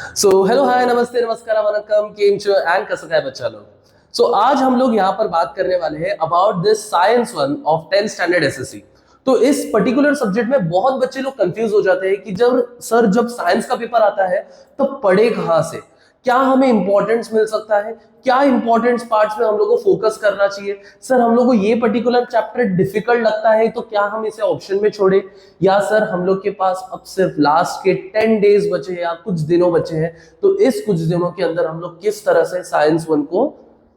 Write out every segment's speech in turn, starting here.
So hello hi नमस्ते नमस्कार Vanakkam came and कसं काय बच्चा लोग। आज हम लोग यहाँ पर बात करने वाले हैं about this science one of 10th standard SSC. तो इस पर्टिकुलर सब्जेक्ट में बहुत बच्चे लोग कंफ्यूज हो जाते हैं कि जब साइंस का पेपर आता है तो पढ़े कहाँ से, क्या हमें इंपॉर्टेंस मिल सकता है, क्या इंपॉर्टेंट पार्ट्स में हम लोग को फोकस करना चाहिए। सर हम लोग को ये पर्टिकुलर चैप्टर डिफिकल्ट लगता है तो क्या हम इसे ऑप्शन में छोड़े, या सर हम लोग के पास अब सिर्फ लास्ट के 10 डेज बचे हैं या कुछ दिनों बचे हैं, तो इस कुछ दिनों के अंदर हम लोग किस तरह से साइंस वन को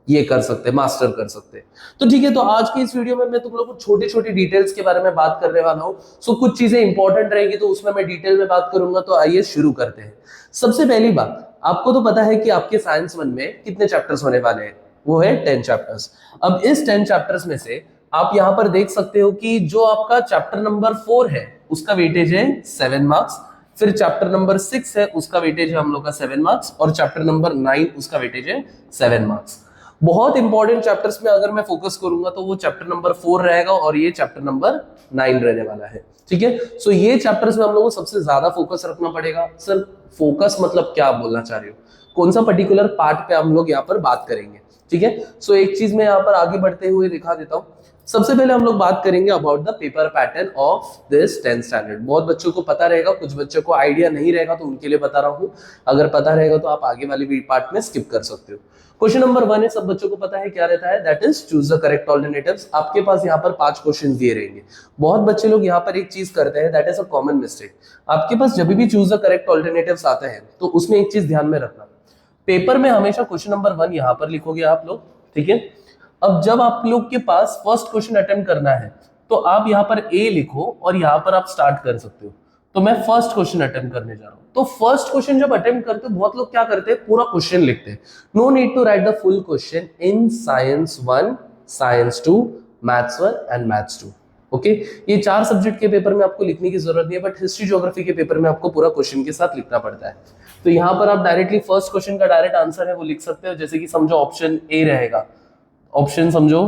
ये कर सकते हैं, मास्टर कर सकते हैं। तो ठीक है, तो आज की इस वीडियो में मैं तुम लोग को छोटी छोटी डिटेल्स के बारे में बात करने वाला हूं। कुछ चीजें इंपॉर्टेंट रहेगी तो उसमें मैं डिटेल में बात करूंगा। तो आइए शुरू करते हैं। सबसे पहली बात, आपको तो पता है कि आपके साइंस वन में कितने चैप्टर्स होने वाले हैं, वो है 10 चैप्टर्स। अब इस 10 चैप्टर्स में से आप यहां पर देख सकते हो कि जो आपका चैप्टर नंबर 4 है उसका वेटेज है 7 मार्क्स, फिर चैप्टर नंबर 6 है उसका वेटेज है हम लोग का 7 मार्क्स, और चैप्टर नंबर 9 उसका वेटेज है 7 मार्क्स। बहुत इंपॉर्टेंट चैप्टर्स में अगर मैं फोकस करूंगा तो वो चैप्टर नंबर 4 रहेगा और ये चैप्टर नंबर 9 रहने वाला है। ठीक है, ये चैप्टर्स में हम लोगों को सबसे ज्यादा फोकस रखना पड़ेगा। सर फोकस मतलब क्या बोलना चाह रहे हो, कौन सा पर्टिकुलर पार्ट पे हम लोग यहाँ पर बात करेंगे। ठीक है, एक चीज मैं यहाँ पर आगे बढ़ते हुए दिखा देता हूँ। सबसे पहले हम लोग बात करेंगे about the paper pattern of this 10th standard. बहुत बच्चों को पता रहेगा, कुछ बच्चों को आइडिया नहीं रहेगा, तो उनके लिए बता रहा हूँ। अगर पता रहेगा तो आप आगे वाली पार्ट में स्किप कर सकते हो। क्वेश्चन नंबर 1 है, सब बच्चों को पता है क्या रहता है, that is choose the correct alternatives. आपके पास यहाँ पर 5 क्वेश्चन दिए रहेंगे। बहुत बच्चे लोग यहाँ पर एक चीज करते हैं, that is a common mistake. आपके पास जब भी चूज द करेक्ट ऑल्टरनेटिव्स आते हैं तो उसमें एक चीज ध्यान में रखना, पेपर में हमेशा क्वेश्चन नंबर 1 यहाँ पर लिखोगे आप लोग। ठीक है, अब जब आप लोग के पास फर्स्ट क्वेश्चन अटेम्प्ट करना है तो आप यहाँ पर ए लिखो और यहाँ पर आप स्टार्ट कर सकते हो। तो मैं फर्स्ट क्वेश्चन अटेम्प्ट करने जा रहा हूँ। तो फर्स्ट क्वेश्चन जब अटेम्प्ट करते हो बहुत लोग क्या करते हैं, पूरा क्वेश्चन लिखते हैं। No need to write the full question in science 1, science 2, maths 1 and maths 2। Okay, ये 4 सब्जेक्ट के पेपर में आपको लिखने की जरूरत नहीं है, बट हिस्ट्री ज्योग्राफी के पेपर में आपको पूरा क्वेश्चन के साथ लिखना पड़ता है। तो यहाँ पर आप डायरेक्टली फर्स्ट क्वेश्चन का डायरेक्ट आंसर है वो लिख सकते हो। जैसे कि समझो ऑप्शन ए रहेगा, ऑप्शन समझो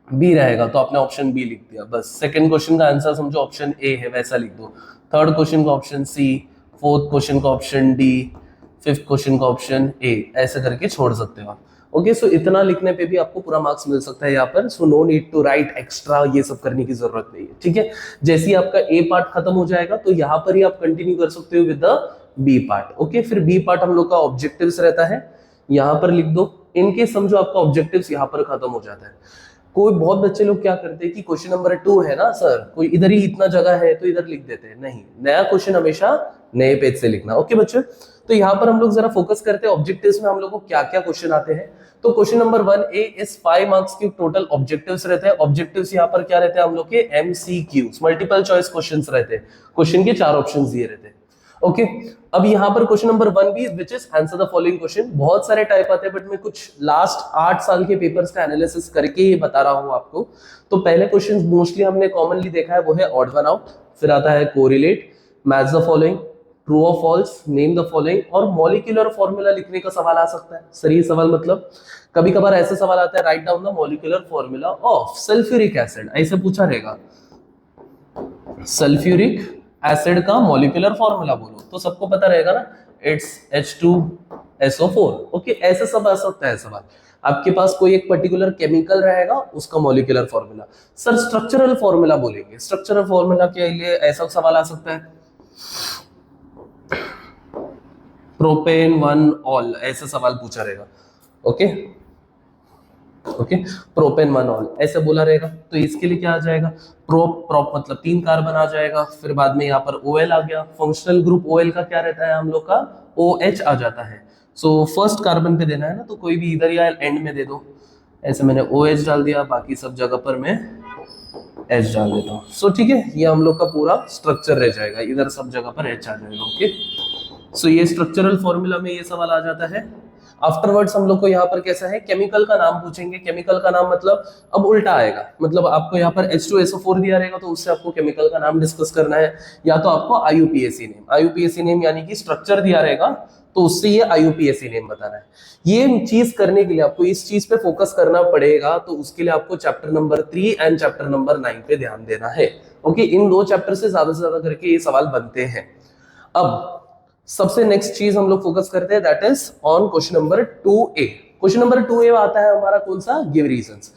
बी रहेगा तो आपने ऑप्शन बी लिख दिया, बस। सेकंड क्वेश्चन का आंसर समझो ऑप्शन ए है, वैसा लिख दो। थर्ड क्वेश्चन का ऑप्शन सी, फोर्थ क्वेश्चन का ऑप्शन डी, फिफ्थ क्वेश्चन का ऑप्शन ए, ऐसे करके छोड़ सकते हो आप। ओके, इतना लिखने पे भी आपको पूरा मार्क्स मिल सकता है यहाँ पर। No need to write extra, ये सब करने की जरूरत नहीं है। ठीक है, जैसे ही आपका ए पार्ट खत्म हो जाएगा तो यहाँ पर ही आप कंटिन्यू कर सकते हो with the B part. Okay, फिर बी पार्ट हम लोग का ऑब्जेक्टिव्स रहता है, यहाँ पर लिख दो। इनके समझो आपका ऑब्जेक्टिव्स यहाँ पर खत्म हो जाता है। कोई बहुत बच्चे लोग क्या करते हैं कि क्वेश्चन नंबर 2 है ना सर, कोई इधर ही इतना जगह है तो इधर लिख देते हैं। नहीं, नया क्वेश्चन हमेशा नए पेज से लिखना। ओके बच्चे, तो यहाँ पर हम लोग जरा फोकस करते हैं ऑब्जेक्टिव्स में हम लोग को क्या क्या क्वेश्चन आते हैं। तो क्वेश्चन नंबर 1A इस 5 मार्क्स के टोटल ऑब्जेक्टिव्स रहते हैं। ऑब्जेक्टिव्स यहाँ पर क्या रहते हैं हम लोग के, MCQs, मल्टीपल चॉइस क्वेश्चंस रहते हैं। क्वेश्चन के 4 ऑप्शंस दिए रहते हैं। ओके, अब यहाँ पर question number 1B which is answer the following question. बहुत सारे टाइप आते हैं बट मैं कुछ लास्ट 8 साल के पेपर्स का एनालिसिस करके ये बता रहा हूँ आपको। तो पहले क्वेश्चन मोस्टली हमने कॉमनली देखा है वो है ऑड वन आउट, फिर आता है correlate, match the following, true और फॉल्स, नेम द फॉलोइंग, और मॉलिक्यूलर फॉर्मूला लिखने का सवाल आ सकता है। सर ये सवाल मतलब कभी कभार ऐसे सवाल आता है, write down the molecular formula of sulphuric acid, ऐसे पूछा रहेगा। सल्फ्यूरिक एसिड का मॉलिक्यूलर फॉर्मूला बोलो, तो सबको पता रहेगा ना, इट्स H2SO4। ओके, ऐसे सब आ सकता है सवाल। आपके पास कोई एक पर्टिकुलर केमिकल रहेगा, उसका molecular formula. Sir structural formula बोलेंगे, स्ट्रक्चरल फॉर्मूला के लिए ऐसा सवाल आ सकता है, प्रोपेन 1 ऑल, ऐसा सवाल पूछा रहेगा। ओके ओके, प्रोपेन 1 ऑल ऐसे बोला रहेगा। तो इसके लिए क्या आ जाएगा, प्रोप मतलब 3 कार्बन आ जाएगा। फिर बाद में यहाँ पर OL आ गया। फंक्शनल ग्रुप OL का क्या रहता है हम लोग का, OH आ जाता है। फर्स्ट कार्बन पे देना है ना, तो कोई भी इधर या एंड में दे दो। ऐसे मैंने OH डाल दिया, बाकी सब जगह पर मैं H डाल देता हूँ। ठीक है, ये हम लोग का पूरा स्ट्रक्चर रह जाएगा, इधर सब जगह पर H आ जाएगा। ओके, ये स्ट्रक्चरल फॉर्मूला में ये सवाल आ जाता है। आफ्टरवर्ड्स हम लोग को यहाँ पर कैसा है, केमिकल का नाम पूछेंगे। केमिकल का नाम मतलब अब उल्टा आएगा, मतलब आपको यहाँ पर H2SO4 दिया रहेगा तो उससे आपको केमिकल का नाम डिस्कस करना है, या तो आपको IUPAC नेम यानी कि स्ट्रक्चर दिया रहेगा तो उससे ये IUPAC नेम बताना है। ये चीज करने के लिए आपको इस चीज पे फोकस करना पड़ेगा, तो उसके लिए आपको chapter number 3 and chapter number 9 पे ध्यान देना है। ओके, इन 2 चैप्टर से ज्यादा करके ये सवाल बनते हैं। अब सबसे नेक्स्ट चीज हम लोग फोकस करते हैं, that is on question number 2A। Question number 2A आता है हमारा कौन सा, गिव रीजंस।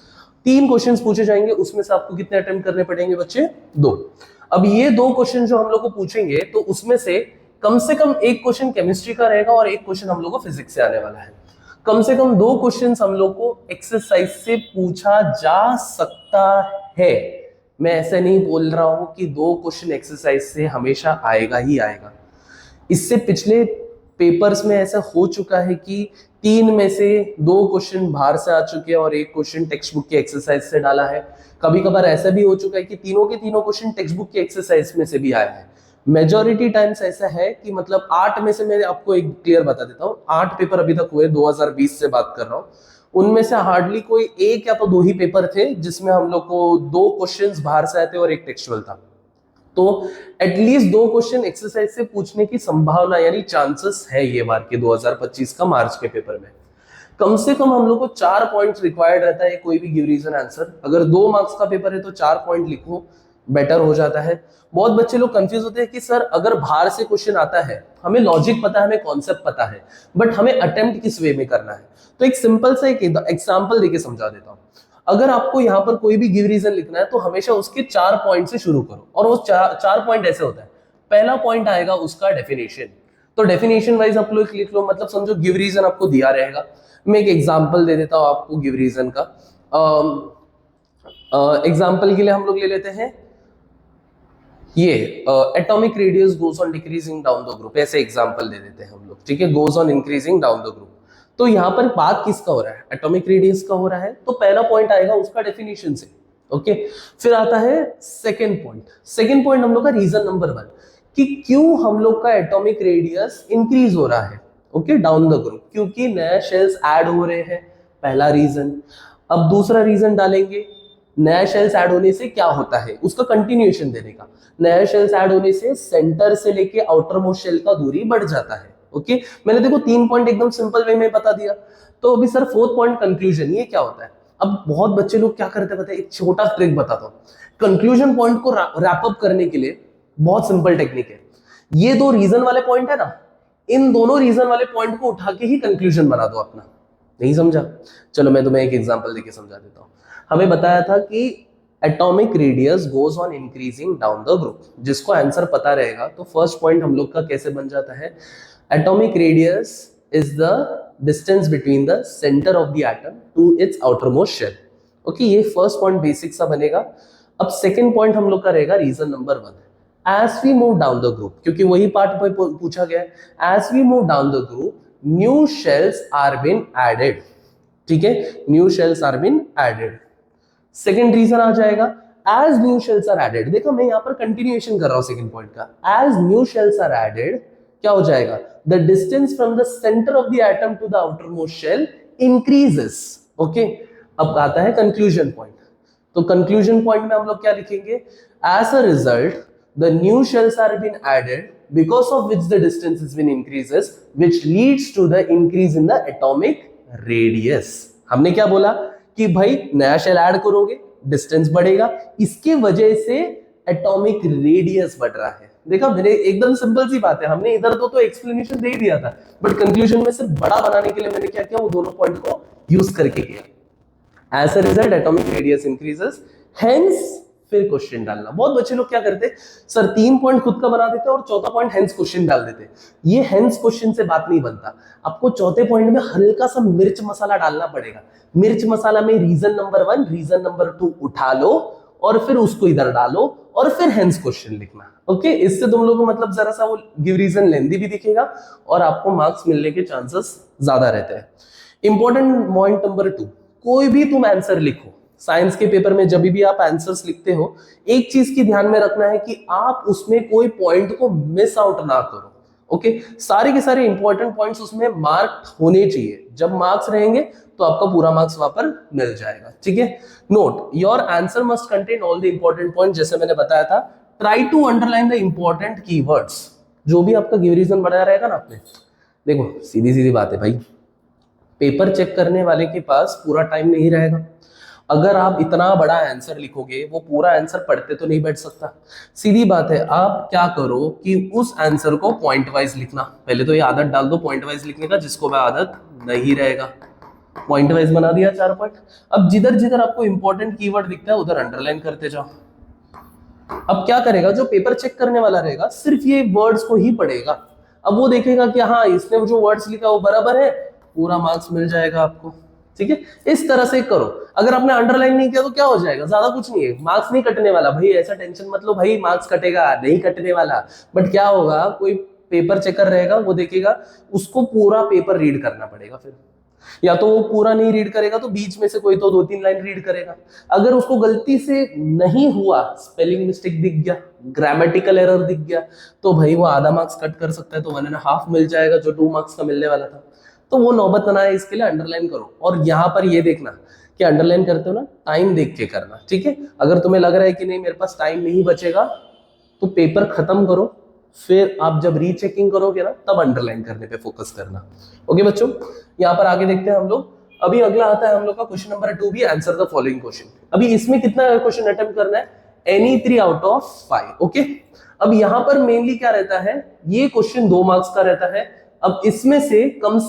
3 क्वेश्चंस पूछे जाएंगे, उसमें से आपको कितने अटेम्प्ट करने पड़ेंगे बच्चे, 2। अब ये 2 क्वेश्चन जो हम लोग को पूछेंगे तो उसमें से कम एक क्वेश्चन केमिस्ट्री का रहेगा और एक क्वेश्चन हम लोग को फिजिक्स से आने वाला है। कम से कम 2 क्वेश्चन हम लोग को एक्सरसाइज से पूछा जा सकता है। मैं ऐसे नहीं बोल रहा हूं कि 2 क्वेश्चन एक्सरसाइज से हमेशा आएगा ही आएगा। इससे पिछले पेपर्स में ऐसा हो चुका है कि 3 में से 2 क्वेश्चन बाहर से आ चुके हैं और एक क्वेश्चन टेक्स्ट बुक की एक्सरसाइज से डाला है। कभी कभार ऐसा भी हो चुका है कि तीनों के तीनों क्वेश्चन टेक्स्ट बुक की एक्सरसाइज में से भी आए हैं। मेजॉरिटी टाइम्स ऐसा है कि मतलब 8 में से मैं आपको एक क्लियर बता देता हूँ, 8 पेपर अभी तक हुए, 2020 से बात कर रहा हूँ, उनमें से हार्डली कोई 1 या तो 2 ही पेपर थे जिसमें हम लोग को 2 क्वेश्चंस बाहर से आए थे और एक टेक्सचुअल था। तो एटलीस्ट 2 क्वेश्चन एक्सरसाइज से पूछने की संभावना यानी चांसेस है ये बार के 2025 का मार्च के पेपर में। कम से कम हम लोग को 4 पॉइंट्स रिक्वायर्ड रहता है कोई भी गिव रीजन आंसर। अगर 2 मार्क्स का पेपर है तो 4 पॉइंट लिखो, बेटर हो जाता है। बहुत बच्चे लोग कंफ्यूज होते हैं कि सर अगर बाहर से क्वेश्चन आता है, हमें लॉजिक पता है, हमें कॉन्सेप्ट पता है, बट हमें अटेम्प्ट किस वे में करना है। तो एक सिंपल सा एक एग्जांपल देके समझा देता हूं। अगर आपको यहाँ पर कोई भी गिव रीजन लिखना है तो हमेशा उसके 4 पॉइंट से शुरू करो, और वो 4 पॉइंट ऐसे होता है। पहला पॉइंट आएगा उसका डेफिनेशन, तो डेफिनेशन वाइज आप लोग लिख लो, मतलब समझो गिव रीजन आपको दिया रहेगा। मैं एक एग्जांपल दे देता हूँ आपको गिव रीजन का। एग्जांपल के लिए हम लोग ले लेते हैं ये atomic radius goes on decreasing down the group, ऐसे एग्जांपल दे देते हैं हम लोग, ठीक है, goes on increasing down the group. तो यहाँ पर बात किसका हो रहा है, एटॉमिक रेडियस का हो रहा है, तो पहला पॉइंट आएगा उसका डेफिनेशन से। ओके, फिर आता है सेकंड पॉइंट। सेकंड पॉइंट हम लोग का रीजन नंबर 1 कि क्यों हम लोग का एटॉमिक रेडियस इंक्रीज हो रहा है, ओके, डाउन द ग्रुप, क्योंकि नए शेल्स ऐड हो रहे हैं, पहला रीजन। अब दूसरा रीजन डालेंगे, नया शेल्स ऐड होने से क्या होता है, उसका कंटिन्यूएशन देने का। नया शेल्स ऐड होने से सेंटर से लेके आउटर मोस्ट शेल का दूरी बढ़ जाता है। ओके, मैंने देखो 3 पॉइंट एकदम सिंपल वे में बता दिया। तो अभी सर 4th पॉइंट कंक्लूजन, ये क्या होता है। अब बहुत बच्चे लोग क्या करते हैं पता है, एक छोटा ट्रिक बताता हूँ। कंक्लूजन पॉइंट को रैप अप करने के लिए बहुत सिंपल टेक्निक है। ये 2 रीजन वाले पॉइंट है ना, इन दोनों रीजन वाले पॉइंट को उठा के ही कंक्लूजन बना दो अपना। नहीं समझा, चलो मैं तुम्हें एक एग्जांपल देके समझा देता हूँ। हमें बताया था कि atomic radius goes on increasing down the group, जिसको आंसर पता रहेगा तो फर्स्ट पॉइंट हम लोग का कैसे बन जाता है, atomic radius is the distance between the centre of the atom to its outermost shell. Okay, ये फर्स्ट पॉइंट बेसिक सा बनेगा। अब सेकंड पॉइंट हम लोग का रहेगा reason number 1, as we move down the group, क्योंकि वही पार्ट पे पूछा गया है, as we move down the group new shells are been added, ठीक है, new shells are been added. Second reason आ जाएगा as new shells are added. देखो मैं यहां पर कंटिन्यूएशन कर रहा हूं सेकंड पॉइंट का, as new shells are added क्या हो जाएगा, the distance from the centre of the atom to the outermost shell increases. Okay, अब आता है कंक्लूजन पॉइंट। तो कंक्लूजन पॉइंट में हम लोग क्या लिखेंगे, as a result the new shells are been added because of which the distance has been increases, which leads to the increase in the atomic radius। हमने क्या बोला कि भाई नया शेल ऐड करोगे डिस्टेंस बढ़ेगा, इसके वजह से एटॉमिक रेडियस बढ़ रहा है। देखा मैंने, एकदम सिंपल सी बात है, हमने इधर तो एक्सप्लेनेशन दे दिया था, बट कंक्लूजन में सिर्फ बड़ा बनाने के लिए मैंने क्या किया, वो दोनों पॉइंट को यूज करके किया। As a result atomic radius increases, hence फिर क्वेश्चन डालना। बहुत बच्चे लोग क्या करते हैं सर, 3 पॉइंट खुद का बना देते हैं और चौथा पॉइंट हेंस क्वेश्चन डाल देते हैं। ये हेंस क्वेश्चन से बात नहीं बनता, आपको चौथे पॉइंट में हल्का सा मिर्च मसाला डालना पड़ेगा। मिर्च मसाला में रीजन नंबर 1 रीजन नंबर 2 उठा लो और फिर उसको इधर डालो और फिर हेंस क्वेश्चन लिखना। ओके, इससे तुम लोगों को मतलब जरा सा वो गिव रीजन लेंदी भी दिखेगा और आपको मार्क्स मिलने के चांसेस ज्यादा रहते हैं। इंपॉर्टेंट पॉइंट नंबर 2, कोई भी तुम आंसर लिखो साइंस के पेपर में, जब भी आप आंसर्स लिखते हो एक चीज की ध्यान में रखना है कि आप उसमें कोई पॉइंट को मिस आउट ना करो। ओके, सारे के सारे इंपॉर्टेंट पॉइंट्स उसमें मार्क होने चाहिए। जब मार्क्स रहेंगे तो आपका पूरा मार्क्स वहां पर मिल जाएगा। ठीक है, note your answer must contain all the important point, जैसे मैंने बताया था। Try to underline the important keywords. जो भी आपका गिव रीजन बनाया रहेगा ना आपने, देखो सीधी सीधी बात है भाई, पेपर चेक करने वाले के पास पूरा टाइम नहीं रहेगा। अगर आप इतना बड़ा आंसर लिखोगे, वो पूरा आंसर पढ़ते तो नहीं बैठ सकता। सीधी बात है, आप क्या करो कि उस आंसर को पॉइंट वाइज लिखना। पहले तो ये आदत डाल दो पॉइंट वाइज लिखने का, जिसको वह आदत नहीं रहेगा। पॉइंट वाइज बना दिया 4 पॉइंट। अब जिधर जिधर आपको इंपॉर्टेंट कीवर्ड दिखता है उधर अंडरलाइन करते जाओ। अब क्या करेगा, जो पेपर चेक करने वाला रहेगा सिर्फ ये वर्ड्स को ही पढ़ेगा। अब वो देखेगा कि हाँ इसने जो वर्ड्स लिखा वो बराबर है, पूरा मार्क्स मिल जाएगा आपको। ठीक है, इस तरह से करो। अगर आपने अंडरलाइन नहीं किया तो क्या हो जाएगा, ज्यादा कुछ नहीं है, मार्क्स नहीं कटने वाला भाई, ऐसा टेंशन मत लो भाई मार्क्स कटेगा, नहीं कटने वाला। बट क्या होगा, कोई पेपर चेकर रहेगा, वो देखेगा, उसको पूरा पेपर रीड करना पड़ेगा। फिर या तो वो पूरा नहीं रीड करेगा तो बीच में से कोई तो 2-3 लाइन रीड करेगा। अगर उसको गलती से नहीं हुआ, स्पेलिंग मिस्टेक दिख गया, ग्रामेटिकल एरर दिख गया, तो भाई वो आधा मार्क्स कट कर सकता है, तो 1.5 मिल जाएगा जो 2 मार्क्स का मिलने वाला था। तो वो नौबत ना है, इसके लिए अंडरलाइन करो। और यहाँ पर ये देखना कि अंडरलाइन करते हो ना, टाइम देख के करना। ठीक है, अगर तुम्हें लग रहा है कि नहीं मेरे पास टाइम नहीं बचेगा, तो पेपर खत्म करो, फिर आप जब रीचेकिंग करोगे ना तब अंडरलाइन करने पे फोकस करना। ओके बच्चों, यहाँ पर आगे देखते हैं हम लोग। अभी अगला आता है हम लोग का क्वेश्चन नंबर 2 भी, आंसर द फॉलोइंग क्वेश्चन। अभी इसमें कितना क्वेश्चन अटेम्प्ट करना है, एनी 3 आउट ऑफ 5। ओके, अब यहाँ पर मेनली क्या रहता है, ये क्वेश्चन 2 मार्क्स का रहता है। अब इसमें से कम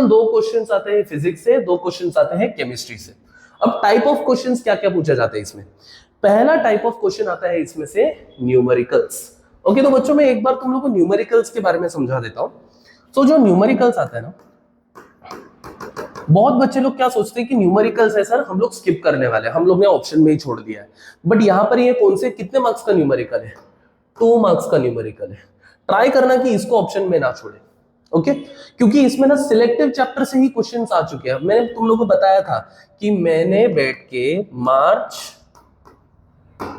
2 क्वेश्चंस आते हैं फिजिक्स से, 2 क्वेश्चंस आते हैं केमिस्ट्री से। अब टाइप ऑफ क्वेश्चंस क्या क्या पूछा जाता है इसमें, पहला टाइप ऑफ क्वेश्चन आता है इसमें से न्यूमेरिकल्स। ओके, तो बच्चों मैं एक बार तुम लोग को न्यूमेरिकल्स के बारे में समझा देता हूं। तो जो न्यूमेरिकल्स आता है ना, बहुत बच्चे लोग क्या सोचते हैं कि न्यूमेरिकल्स है सर, हम लोग स्किप करने वाले हैं, हम लोग ने ऑप्शन में ही छोड़ दिया है। बट यहाँ पर ये कौन से कितने मार्क्स का न्यूमेरिकल है, 2 मार्क्स का न्यूमेरिकल है। ट्राई करना कि इसको ऑप्शन में ना छोड़े। ओके, क्योंकि इसमें ना सिलेक्टिव चैप्टर से ही क्वेश्चंस आ चुके हैं। मैंने तुम लोगों को बताया था कि मैंने बैठ के मार्च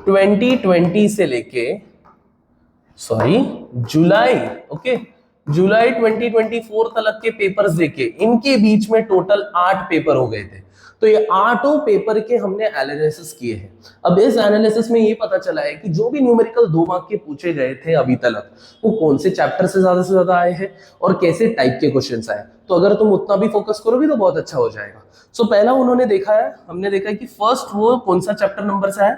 2020 से लेके जुलाई, ओके, जुलाई 2024 तक के पेपर्स देखे, इनके बीच में टोटल 8 पेपर हो गए थे। तो ये 8 पेपर के हमने एनालिसिस किए हैं। अब इस एनालिसिस में ये पता चला है कि जो भी न्यूमेरिकल 2 मार्क के पूछे गए थे अभी तक, वो कौन से चैप्टर से ज्यादा आए हैं और कैसे टाइप के क्वेश्चंस आए। तो अगर तुम उतना भी फोकस करोगे तो बहुत अच्छा हो जाएगा। सो पहला उन्होंने देखा है, हमने देखा है कि फर्स्ट वो कौन सा चैप्टर नंबर से है,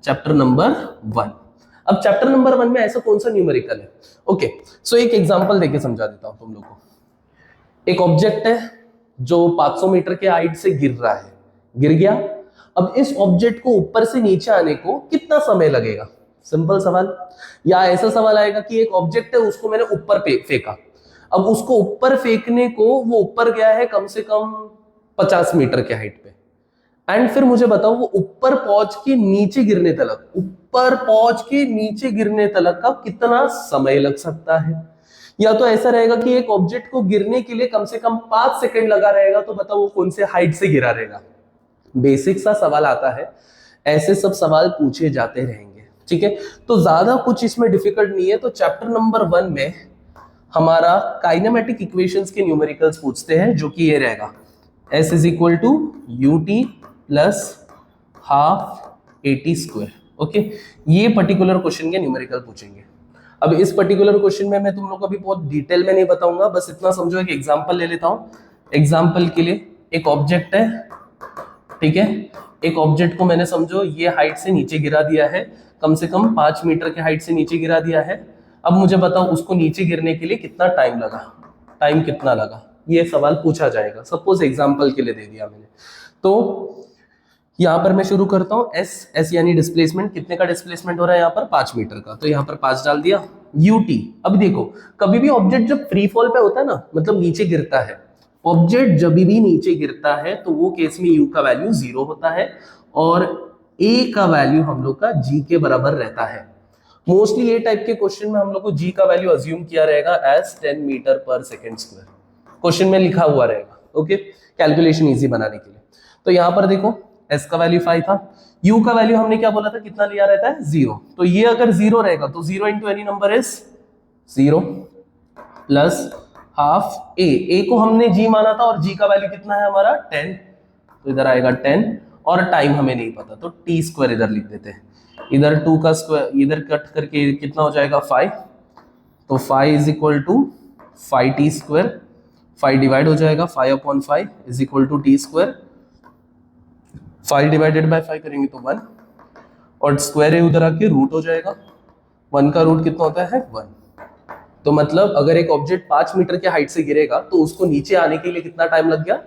चैप्टर नंबर 1। अब चैप्टर नंबर 1 में ऐसा कौन सा न्यूमेरिकल है। ओके, सो एक एग्जांपल देके समझा देता हूं तुम लोगों को। एक ऑब्जेक्ट है जो 500 मीटर के हाइट से गिर रहा है, गिर गया। अब इस ऑब्जेक्ट को ऊपर से नीचे आने को कितना समय लगेगा, सिंपल सवाल। या ऐसा सवाल आएगा कि एक ऑब्जेक्ट है, उसको मैंने ऊपर फेंका, अब उसको ऊपर फेंकने को वो ऊपर गया है कम से कम 50 मीटर के हाइट पे, एंड फिर मुझे बताओ वो ऊपर पहुंच के नीचे गिरने तक, ऊपर पहुंच के नीचे गिरने तक का कितना समय लग सकता है। या तो ऐसा रहेगा कि एक ऑब्जेक्ट को गिरने के लिए कम से कम 5 सेकंड लगा रहेगा, तो बताओ वो कौन से हाइट से गिरा रहेगा। बेसिक सा सवाल आता है, ऐसे सब सवाल पूछे जाते रहेंगे। ठीक है, तो ज्यादा कुछ इसमें डिफिकल्ट नहीं है। तो चैप्टर नंबर 1 में हमारा काइनेमेटिक इक्वेशंस के न्यूमेरिकल्स पूछते हैं, जो कि ये रहेगा S is equal to UT plus half AT square. Okay, ये पर्टिकुलर क्वेश्चन के न्यूमेरिकल पूछेंगे। अब इस पर्टिकुलर क्वेश्चन में मैं तुम लोग को अभी बहुत डिटेल में नहीं बताऊंगा, बस इतना समझो, एक एग्जांपल ले लेता हूं। एग्जांपल के लिए एक ऑब्जेक्ट है, ठीक है, एक ऑब्जेक्ट को मैंने समझो ये हाइट से नीचे गिरा दिया है, कम से कम 5 मीटर के हाइट से नीचे गिरा दिया है। अब मुझे बताओ उसको नीचे गिरने के लिए कितना टाइम लगा, टाइम कितना लगा, ये सवाल पूछा जाएगा। सपोज एग्जांपल के लिए दे दिया मैंने, तो यहाँ पर मैं शुरू करता हूँ। एस यानी डिस्प्लेसमेंट, कितने का डिस्प्लेसमेंट हो रहा है यहाँ पर, 5 मीटर का, तो यहाँ पर 5 डाल दिया। UT, अब देखो कभी भी ऑब्जेक्ट जब फ्री फॉल पे होता है ना, मतलब नीचे गिरता है, ऑब्जेक्ट जब भी नीचे गिरता है तो वो केस में U का वैल्यू 0 होता है और A का वैल्यू हम लोग का G के बराबर रहता है। मोस्टली ये टाइप के क्वेश्चन में हम लोग को G का वैल्यू अज्यूम किया रहेगा एज 10 मीटर पर सेकेंड स्क्वायर, क्वेश्चन में लिखा हुआ रहेगा। ओके, कैलकुलेशन इजी बनाने के लिए। तो यहाँ पर देखो S का वैल्यू 5 था, U का वैल्यू हमने क्या बोला था, कितना लिया रहता है, 0। तो ये अगर 0 रहेगा तो 0 into any number is 0 plus half A को हमने G माना था और G का वैल्यू कितना है हमारा 10, तो इधर आएगा 10, और टाइम हमें नहीं पता तो T स्क्वायर इधर लिख देते हैं। इधर 2 का स्क्वायर इधर कट करके कितना हो जाएगा 5, तो 5 is equal to 5T square, 5 divide हो जाएगा, 5/5 is equal to T square. 5 divided by 5 करेंगे तो 1, और स्क्वायर ए उधर आके रूट हो जाएगा। 1 का रूट कितना होता है 1। तो मतलब अगर एक ऑब्जेक्ट 5 मीटर के हाइट से गिरेगा तो उसको नीचे आने के लिए कितना टाइम लग गया,